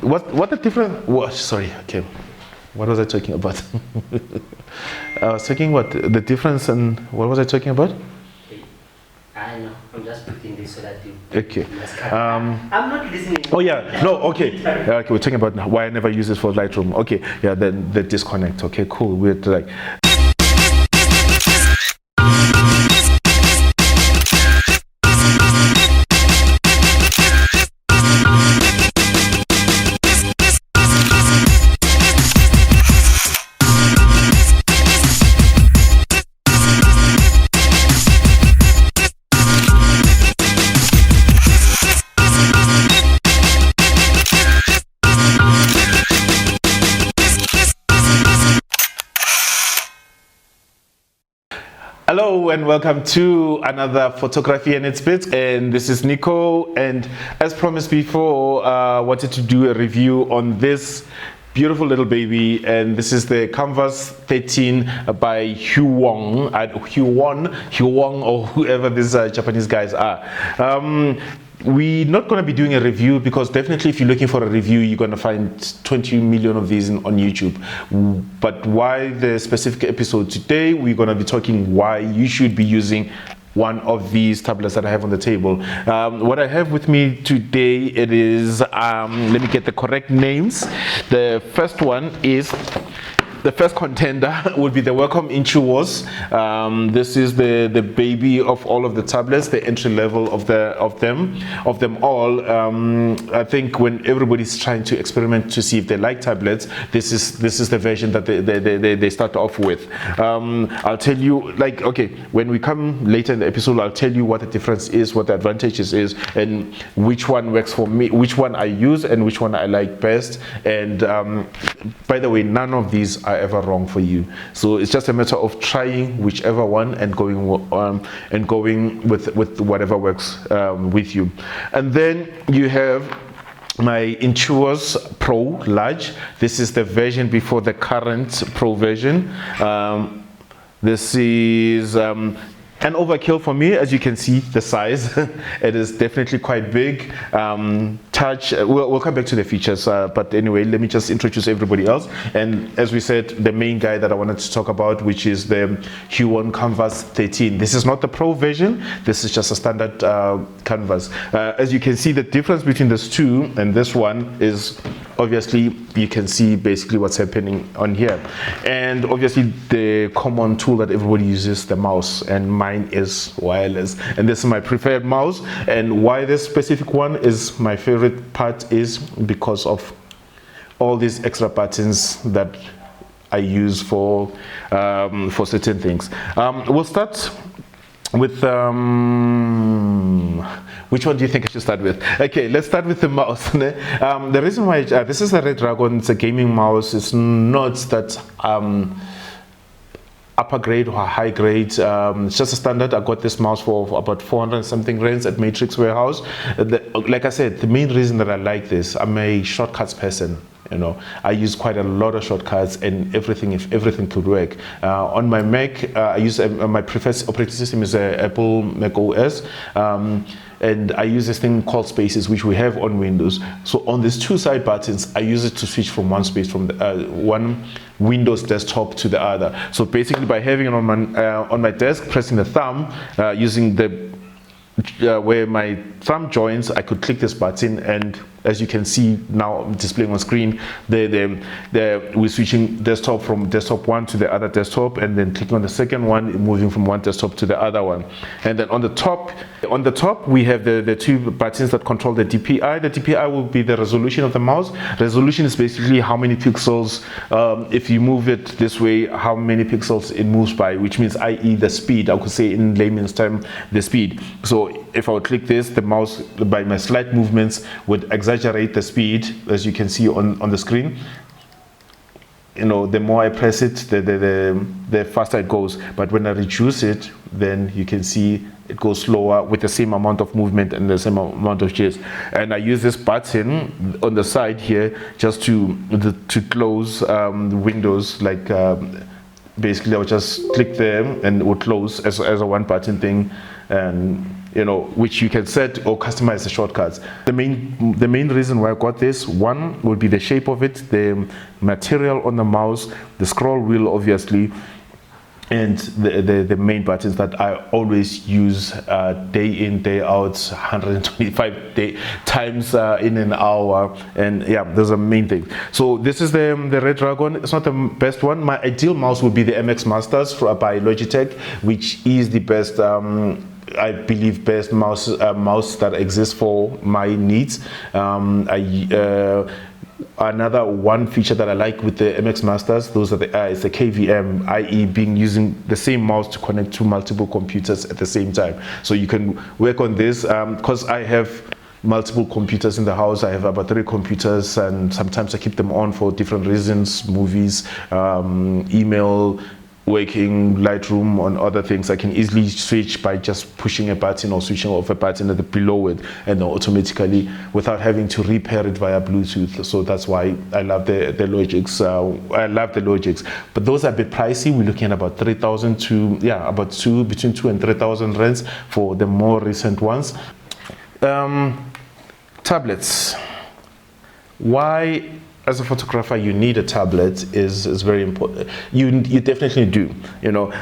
what the difference? What, sorry, okay. What was I talking about? I was talking what the difference and what was I talking about? I know. I'm just putting this so that you. Okay. I'm not listening. Oh yeah. No. Okay. Okay. We're talking about why I never use it for Lightroom. Okay. Yeah. Then the disconnect. Okay. Cool. We're like. Hello and welcome to another Photography and its Bits, and this is Nico, and as promised before, wanted to do a review on this beautiful little baby, and this is the Kamvas 13 by Huion, or whoever these Japanese guys are. We're not going to be doing a review because definitely if you're looking for a review, you're going to find 20 million of these on YouTube. But why the specific episode today, we're going to be talking why you should be using one of these tablets that I have on the table. What I have with me today, it is, let me get the correct names. The first one is, the first contender would be the Wacom Intuos. This is the baby of all of the tablets, the entry level of them all. I think when everybody's trying to experiment to see if they like tablets, this is the version that they start off with. I'll tell you, like, okay, when we come later in the episode, I'll tell you what the difference is, what the advantages is, and which one works for me, which one I use, and which one I like best. And by the way, none of these are ever wrong for you, so it's just a matter of trying whichever one and going with whatever works with you. And then you have my Intuos Pro Large. This is the version before the current Pro version. This is an overkill for me, as you can see the size. It is definitely quite big. Touch, we'll come back to the features, but anyway, let me just introduce everybody else. And as we said, the main guy that I wanted to talk about, which is the Huion Kamvas 13. This is not the Pro version, this is just a standard canvas. As you can see, the difference between this two and this one is, obviously, you can see basically what's happening on here. And obviously the common tool that everybody uses, the mouse, and mine is wireless. And this is my preferred mouse. And why this specific one is my favorite part is because of all these extra buttons that I use for certain things. We'll start with which one do you think I should start with? Okay, let's start with the mouse. The reason why this is a Red Dragon, it's a gaming mouse. It's not that upper grade or high grade. It's just a standard. I got this mouse for about 400 something rands at Matrix Warehouse. Like I said, the main reason that I like this, I'm a shortcuts person. You know, I use quite a lot of shortcuts and everything, if everything could work. On my Mac, I use my preferred operating system is Apple Mac OS. And I use this thing called Spaces, which we have on Windows. So on these two side buttons, I use it to switch from one space, from the, one Windows desktop to the other. So basically, by having it on my desk, pressing the thumb, using the where my thumb joins, I could click this button, and as you can see now displaying on screen, we're switching desktop from desktop one to the other desktop, and then clicking on the second one, moving from one desktop to the other one. And then on the top we have the two buttons that control the DPI. The DPI will be the resolution of the mouse. Resolution is basically how many pixels, if you move it this way, how many pixels it moves by, which means i.e. the speed. I could say in layman's term, the speed. So if I would click this, the mouse by my slight movements would exaggerate the speed, as you can see on the screen. You know, the more I press it, the faster it goes. But when I reduce it, then you can see it goes slower with the same amount of movement and the same amount of shades. And I use this button on the side here just to close windows. Like basically, I would just click there and it would close as a one button thing. And which you can set or customize the shortcuts. The main reason why I got this one would be the shape of it, the material on the mouse, the scroll wheel obviously, and the main buttons that I always use day in, day out, 125 times in an hour, and yeah, those are main things. So this is the Red Dragon. It's not the best one. My ideal mouse would be the MX Masters by Logitech, which is the best, I believe, best mouse that exists for my needs. Another one feature that I like with the MX Masters, those are it's the KVM, i.e. using the same mouse to connect to multiple computers at the same time. So you can work on this, because I have multiple computers in the house. I have about 3 computers, and sometimes I keep them on for different reasons, movies, email, working, Lightroom, on other things. I can easily switch by just pushing a button or switching off a button at the below it, and automatically, without having to repair it via Bluetooth. So that's why I love the Logics. I love the Logics, but those are a bit pricey. We're looking at about 3,000 to between 2 and 3,000 rands for the more recent ones. Tablets. Why, as a photographer, you need a tablet is very important. You definitely do.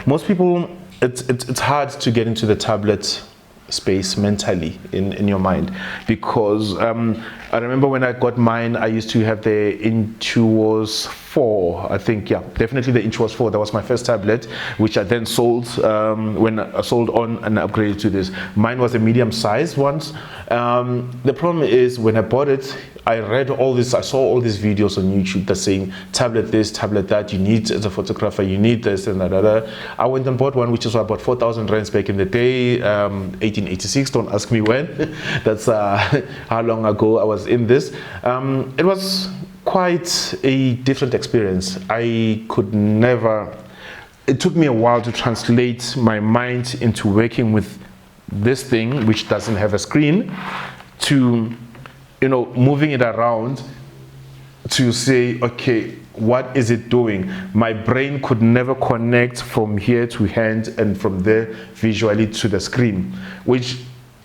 Most people, it's hard to get into the tablet space mentally in your mind, because I remember when I got mine, I used to have the Intuos 4, I think, yeah, definitely the Intuos 4. That was my first tablet, which I then sold when I sold on and upgraded to this. Mine was a medium-sized one. The problem is, when I bought it, I saw all these videos on YouTube that saying tablet this, tablet that, you need, as a photographer, you need this and that. I went and bought one, which is about 4,000 rands back in the day, 1886, don't ask me when. That's how long ago I was in this. It was quite a different experience. It took me a while to translate my mind into working with this thing, which doesn't have a screen, to moving it around to say, okay, what is it doing? My brain could never connect from here to hand and from there visually to the screen, which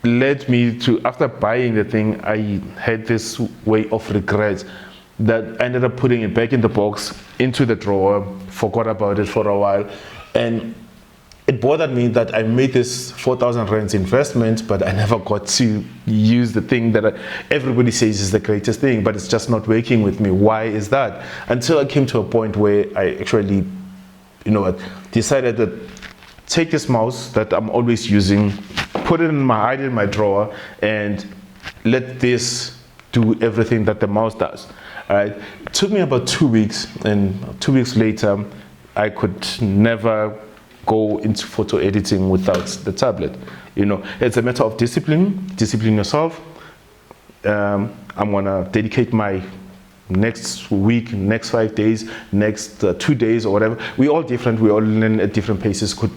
led me to, after buying the thing, I had this way of regret that I ended up putting it back in the box, into the drawer, forgot about it for a while, and it bothered me that I made this 4,000 rands investment, but I never got to use the thing that everybody says is the greatest thing, but it's just not working with me. Why is that? Until I came to a point where I actually, decided that take this mouse that I'm always using, put it hide it in my drawer, and let this do everything that the mouse does. All right. It took me about 2 weeks, and 2 weeks later, I could never go into photo editing without the tablet. It's a matter of discipline yourself. I'm gonna dedicate my next week, next 5 days, next 2 days or whatever. We're all different, we all learn at different paces. Could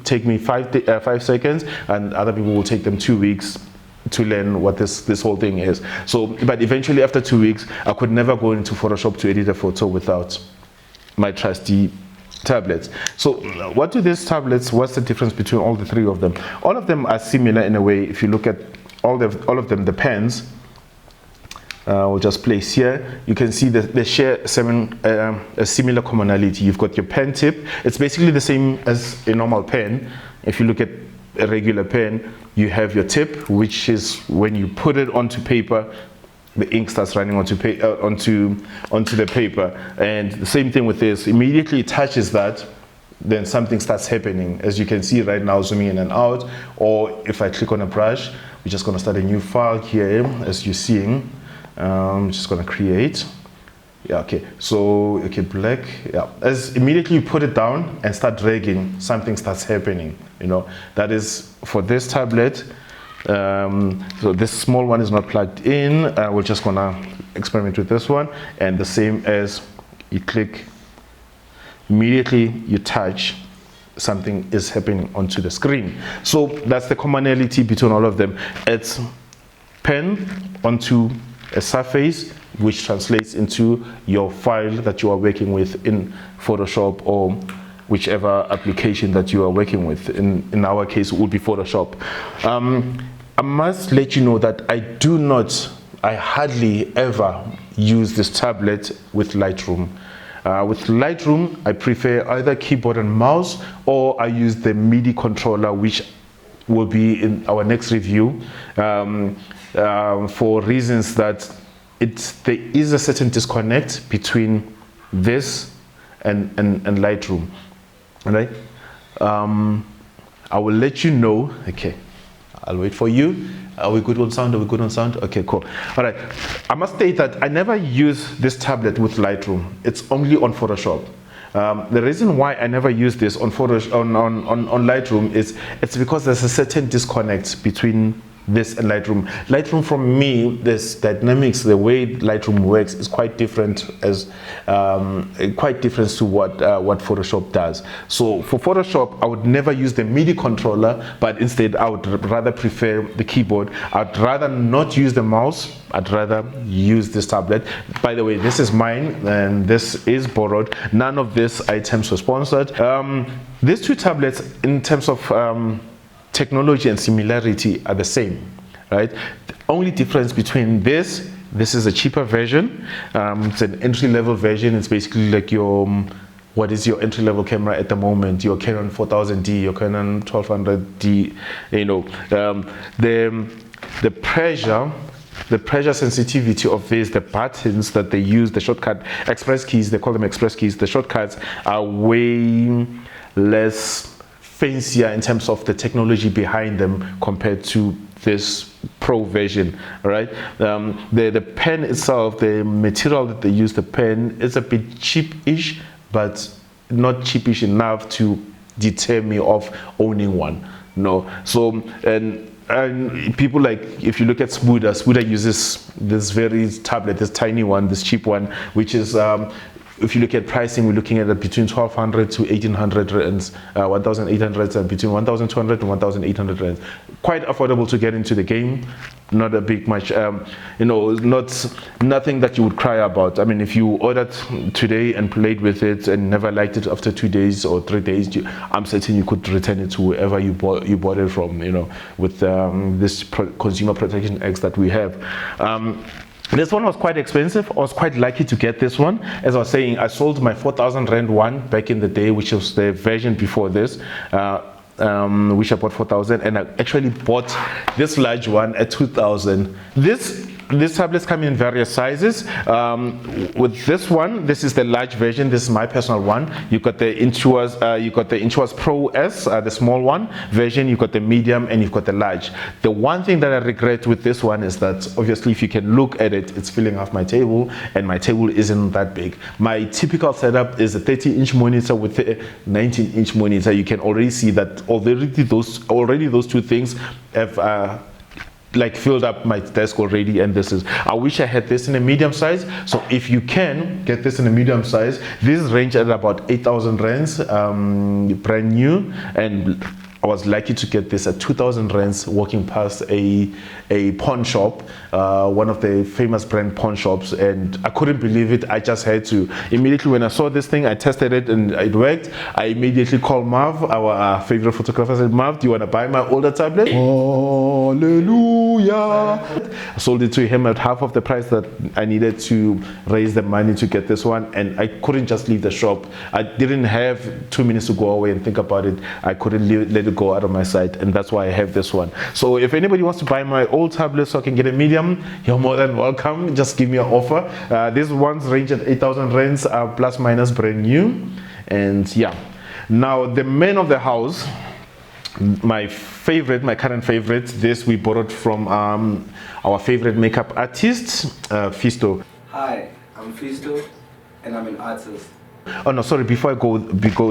take me 5 seconds, and other people will take them 2 weeks to learn what this whole thing is. So, but eventually after 2 weeks, I could never go into Photoshop to edit a photo without my trusty tablets. So what do these tablets, what's the difference between all the 3 of them? All of them are similar in a way. If you look at all of them, the pens, we'll just place here, you can see that they share a similar commonality. You've got your pen tip. It's basically the same as a normal pen. If you look at a regular pen, you have your tip, which is when you put it onto paper, the ink starts running onto the paper. And the same thing with this. Immediately it touches that, then something starts happening. As you can see right now, zooming in and out. Or if I click on a brush, we're just going to start a new file here, as you're seeing. I'm just going to create. Yeah, okay. So, okay, black. Yeah. As immediately you put it down and start dragging, something starts happening. That is for this tablet. So this small one is not plugged in. We're just gonna experiment with this one, and the same as you click, immediately you touch, something is happening onto the screen. So that's the commonality between all of them. It's pen onto a surface, which translates into your file that you are working with in Photoshop or whichever application that you are working with. In our case, it would be Photoshop. I must let you know that I hardly ever use this tablet with Lightroom. With Lightroom, I prefer either keyboard and mouse, or I use the MIDI controller, which will be in our next review, for reasons that there is a certain disconnect between this and Lightroom. All right? I will let you know. Okay, I'll wait for you. Are we good on sound? Are we good on sound? Okay, cool. All right. I must state that I never use this tablet with Lightroom. It's only on Photoshop. The reason why I never use this on Lightroom is it's because there's a certain disconnect between this and Lightroom. Lightroom, for me, this dynamics, the way Lightroom works is quite different to what Photoshop does. So for Photoshop, I would never use the MIDI controller, but instead I would rather prefer the keyboard. I'd rather not use the mouse. I'd rather use this tablet. By the way, this is mine and this is borrowed. None of these items were sponsored. These two tablets, in terms of technology and similarity, are the same, right? The only difference between this is a cheaper version. It's an entry-level version. It's basically like what is your entry-level camera at the moment? Your Canon 4000D, your Canon 1200D. The pressure sensitivity of this, the buttons that they use, the shortcut express keys, they call them express keys. The shortcuts are way less fancier in terms of the technology behind them compared to this Pro version. All right, the pen itself, the material that they use, the pen is a bit cheap-ish, but not cheapish enough to deter me of owning one. No, so and people, like, if you look at Smuda uses this very tablet, this tiny one, this cheap one, which is if you look at pricing, we're looking at between 1,200 to 1,800 rands, 1,800, and between 1,200 and 1,800 rands. Quite affordable to get into the game. Not a big much, nothing that you would cry about. I mean, if you ordered today and played with it and never liked it after 2 days or 3 days, I'm certain you could return it to whoever you bought it from. With this Consumer Protection Act that we have. This one was quite expensive. I was quite lucky to get this one. As I was saying, I sold my 4,000 rand one back in the day, which was the version before this, which I bought 4,000, and I actually bought this large one at 2,000. These tablets come in various sizes. With this one, this is the large version. This is my personal one. You got the Intuos Pro S, the small one version. You got the medium, and you've got the large. The one thing that I regret with this one is that obviously, if you can look at it, it's filling half my table, and my table isn't that big. My typical setup is a 30-inch monitor with a 19-inch monitor. You can already see that already those two things have filled up my desk already, and I wish I had this in a medium size. So if you can get this in a medium size, this range at about 8,000 rands, brand new, and I was lucky to get this at 2,000 rands walking past a pawn shop, one of the famous brand pawn shops, and I couldn't believe it. I just had to. Immediately when I saw this thing, I tested it and it worked. I immediately called Marv, our favorite photographer. I said, Marv, do you want to buy my older tablet? Hallelujah! I sold it to him at half of the price that I needed to raise the money to get this one, and I couldn't just leave the shop. I didn't have 2 minutes to go away and think about it. I couldn't let it go out of my sight, and that's why I have this one. So if anybody wants to buy my old tablet so I can get a medium, you're more than welcome. Just give me an offer. These ones range at 8,000 rands, plus minus brand new. And yeah, now the man of the house, my current favorite, this we borrowed from our favorite makeup artist, Fisto. Hi, I'm Fisto, and I'm an artist. Oh no, sorry, before I go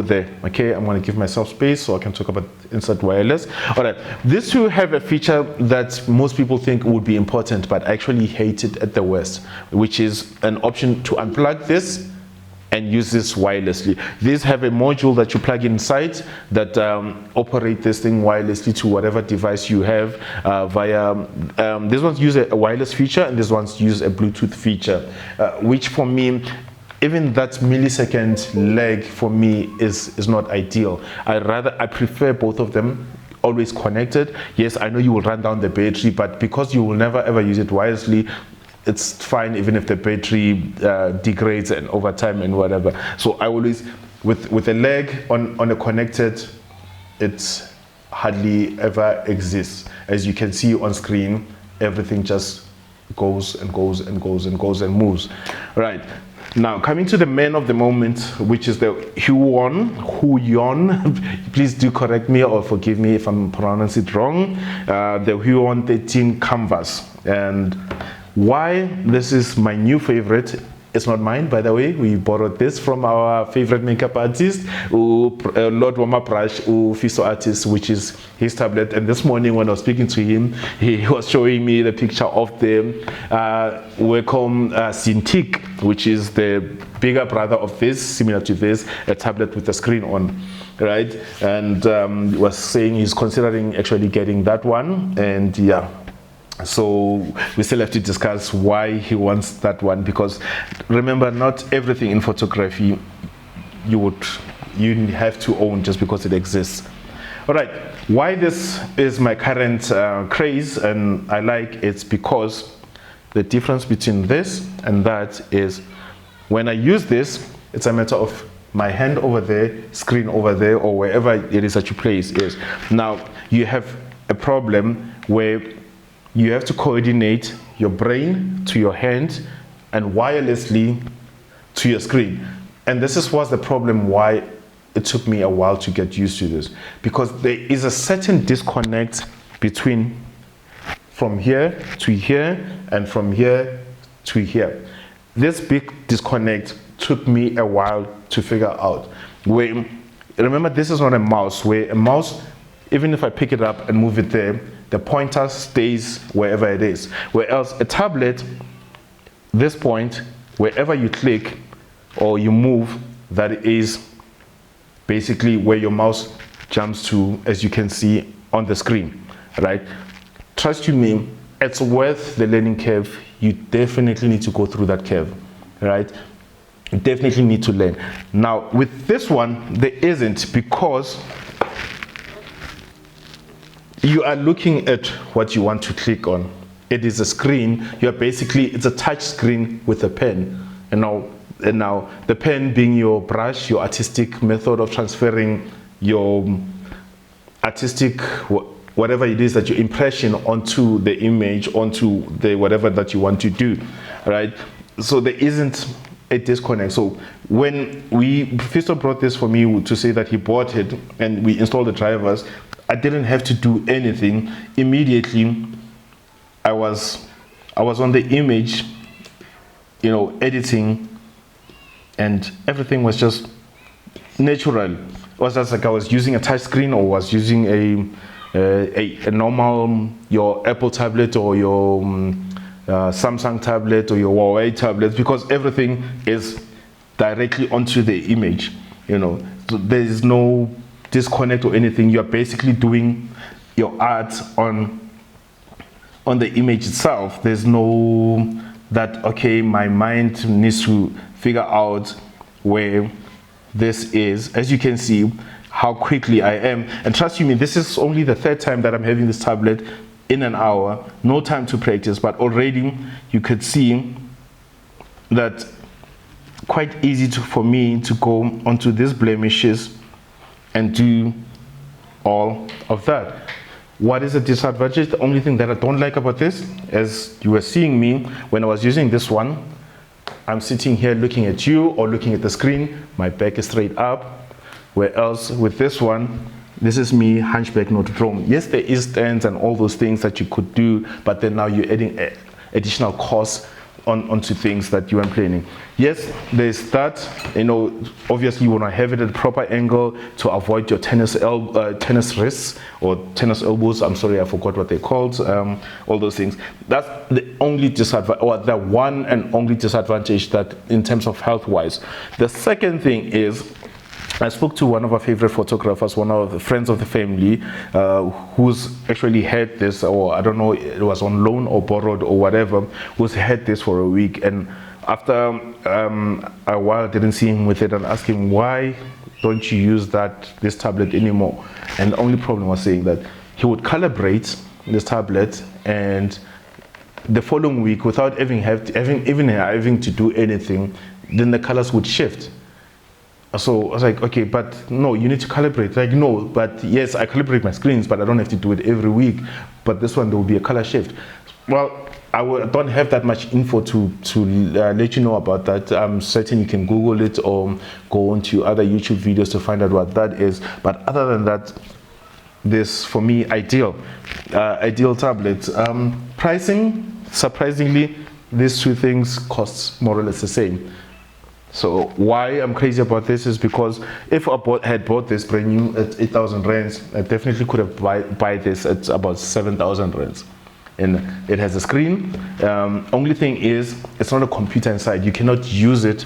there, okay, I'm going to give myself space so I can talk about Insert Wireless. All right, these two have a feature that most people think would be important, but I actually hate it at the worst, which is an option to unplug this and use this wirelessly. These have a module that you plug inside that operate this thing wirelessly to whatever device you have these ones use a wireless feature, and these ones use a Bluetooth feature, which for me, even that millisecond lag for me is not ideal. I prefer both of them always connected. Yes, I know you will run down the battery, but because you will never ever use it wisely, it's fine even if the battery degrades and over time and whatever. So I always, with a lag on a connected, it hardly ever exists. As you can see on screen, everything just goes and goes and goes and goes and moves. Right. Now, coming to the man of the moment, which is the Huion, please do correct me or forgive me if I'm pronouncing it wrong, the Huion 13 Kamvas. And why this is my new favorite, it's not mine, by the way. We borrowed this from our favorite makeup artist, Lord Wama Prash, Fiso artist, which is his tablet. And this morning when I was speaking to him, he was showing me the picture of the Wacom Cintiq, which is the bigger brother of this, similar to this, a tablet with a screen on, right? And was saying he's considering actually getting that one. And yeah. So we still have to discuss why he wants that one, because remember, not everything in photography you have to own just because it exists. All right, why this is my current craze and I like it's because the difference between this and that is when I use this, it's a matter of my hand over there, screen over there, or wherever it is that you place is. Now you have a problem where you have to coordinate your brain to your hand and wirelessly to your screen. And this was the problem why it took me a while to get used to this, because there is a certain disconnect between from here to here and from here to here. This big disconnect took me a while to figure out. Where, remember, this is not a mouse, where a mouse, even if I pick it up and move it there, the pointer stays wherever it is. Whereas a tablet, this point, wherever you click or you move, that is basically where your mouse jumps to, as you can see on the screen, right? Trust you me, it's worth the learning curve. You definitely need to go through that curve, right? You definitely need to learn. Now, with this one, there isn't, because you are looking at what you want to click on. It is a screen. You're basically, it's a touch screen with a pen. And now the pen being your brush, your artistic method of transferring your artistic, whatever it is that your impression onto the image, onto the whatever that you want to do, right? So there isn't a disconnect. So when Fisto brought this for me to say that he bought it and we installed the drivers, I didn't have to do anything. Immediately, I was on the image, editing, and everything was just natural. It was just like I was using a touch screen or was using a normal, your Apple tablet or your Samsung tablet or your Huawei tablet, because everything is directly onto the image. So there is no disconnect or anything. You're basically doing your art on the image itself. There's no that, okay, my mind needs to figure out where this is. As you can see how quickly I am, and trust you me, this is only the third time that I'm having this tablet in an hour. No time to practice, but already you could see that quite easy for me to go onto these blemishes and do all of that. What is a disadvantage? The only thing that I don't like about this, as you were seeing me when I was using this one, I'm sitting here looking at you or looking at the screen, my back is straight up. Whereas with this one, this is me, hunchback, not Rome. Yes, there is stands and all those things that you could do, but then now you're adding additional costs onto things that you are planning. Yes, there's that. Obviously you want to have it at a proper angle to avoid your tennis wrists or tennis elbows. I'm sorry, I forgot what they're called. All those things. That's the only disadvantage, or the one and only disadvantage that in terms of health-wise. The second thing is, I spoke to one of our favorite photographers, one of the friends of the family, who's actually had this, or I don't know, it was on loan or borrowed or whatever, who's had this for a week. And after a while I didn't see him with it and asked him, why don't you use this tablet anymore? And the only problem was saying that he would calibrate this tablet, and the following week, without even having to do anything, then the colors would shift. So I was like, okay, but no, you need to calibrate. Like, no, but yes, I calibrate my screens, but I don't have to do it every week. But this one, there will be a color shift. Well, I don't have that much info to let you know about that. I'm certain you can Google it or go onto other YouTube videos to find out what that is. But other than that, this, for me, ideal tablet. Pricing, surprisingly, these two things cost more or less the same. So why I'm crazy about this is because if I had bought this brand new at 8,000 rands, I definitely could have buy this at about 7,000 rands. And it has a screen. Only thing is, it's not a computer inside. You cannot use it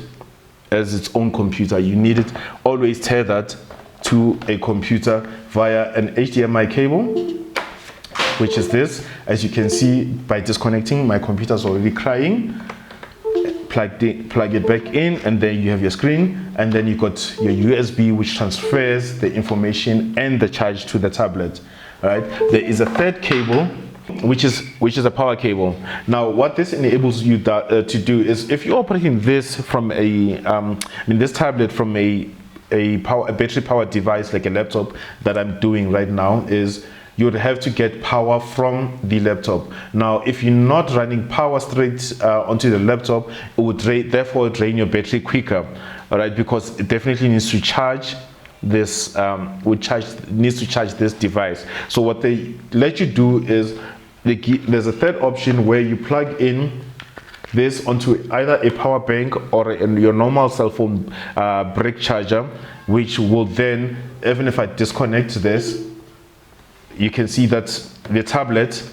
as its own computer. You need it always tethered to a computer via an HDMI cable, which is this. As you can see, by disconnecting, my computer is already crying. Plug it back in, and then you have your screen, and then you got your USB, which transfers the information and the charge to the tablet. All right. There is a third cable, which is a power cable. Now, what this enables you to do is, if you're operating this from this tablet from a battery powered device like a laptop that I'm doing right now, is you would have to get power from the laptop. Now, if you're not running power straight onto the laptop, it would therefore drain your battery quicker, all right, because it definitely needs to charge this needs to charge this device. So what they let you do is there's a third option where you plug in this onto either a power bank or your normal cell phone brick charger, which will then, even if I disconnect this, you can see that the tablet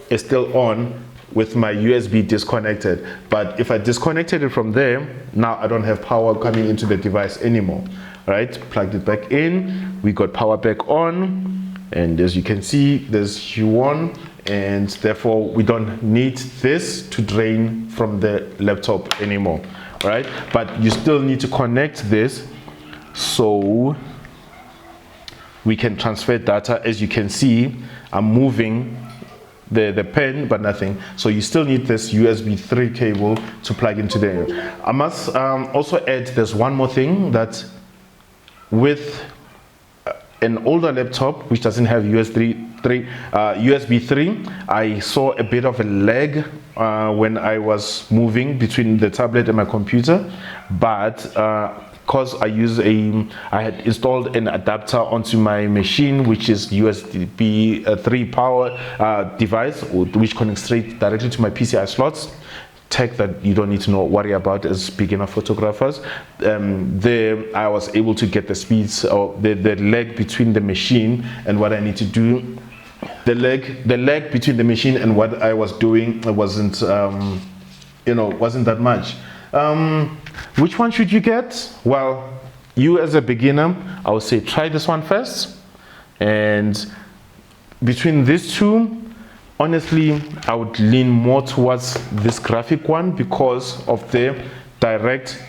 is still on with my USB disconnected. But if I disconnected it from there, now I don't have power coming into the device anymore. Right? Plugged it back in, we got power back on, and as you can see, there's Huion, and therefore we don't need this to drain from the laptop anymore. Right? But you still need to connect this so we can transfer data. As you can see, I'm moving the pen, but nothing. So you still need this USB 3 cable to plug into there. I must also add, there's one more thing, that with an older laptop which doesn't have USB 3, I saw a bit of a lag when I was moving between the tablet and my computer, but because I had installed an adapter onto my machine, which is USB 3 power device, which connects straight directly to my PCI slots. Tech that you don't need to worry about as beginner photographers. There I was able to get the speeds, or the lag between the machine and what I need to do. The lag between the machine and what I was doing wasn't that much. Which one should you get? Well, you as a beginner, I would say try this one first. And between these two, honestly, I would lean more towards this graphic one because of the direct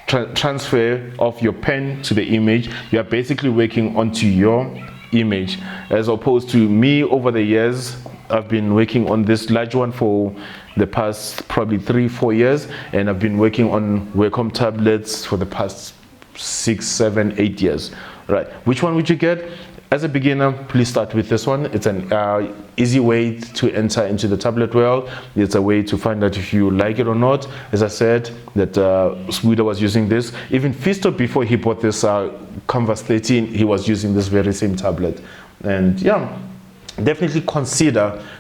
transfer of your pen to the image. You are basically working onto your image, as opposed to me. Over the years, I've been working on this large one for the past probably 3-4 years, and I've been working on Wacom tablets for the past 6, 7, 8 years. Right? Which one would you get? As a beginner, please start with this one. It's an easy way to enter into the tablet world. It's a way to find out if you like it or not. As I said, that Sweeter was using this. Even Fisto, before he bought this Kamvas 13, he was using this very same tablet. And yeah, definitely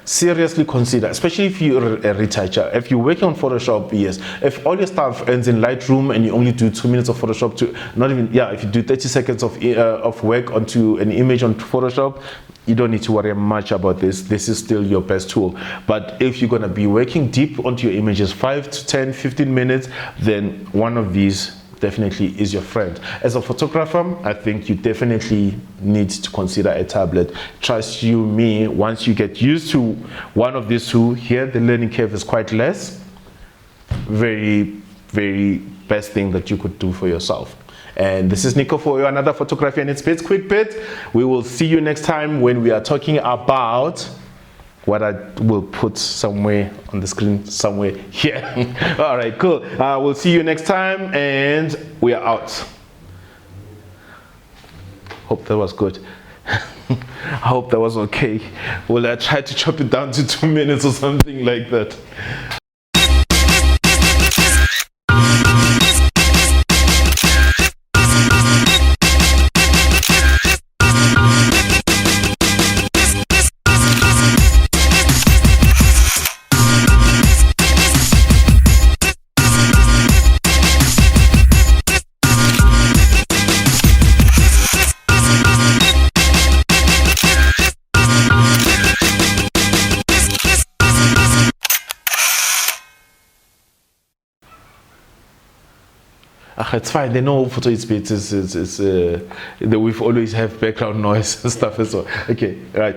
seriously consider, especially if you're a retoucher. If you're working on Photoshop, yes. If all your stuff ends in Lightroom and you only do 2 minutes of Photoshop, if you do 30 seconds of work onto an image on Photoshop, you don't need to worry much about this. This is still your best tool. But if you're going to be working deep onto your images, 5 to 10, 15 minutes, then one of these definitely is your friend. As a photographer, I think you definitely need to consider a tablet. Trust you me, once you get used to one of these two, here the learning curve is quite less. very, very best thing that you could do for yourself. And this is Nico for you, another photography and its bits, quick bit. We will see you next time when we are talking about what I will put somewhere on the screen, somewhere here. All right, cool. We'll see you next time, and we are out. Hope that was good. I hope that was okay. Well, I tried to chop it down to 2 minutes or something like that. It's fine. They know photo it's bits is that we've always have background noise and stuff as well. Okay, right.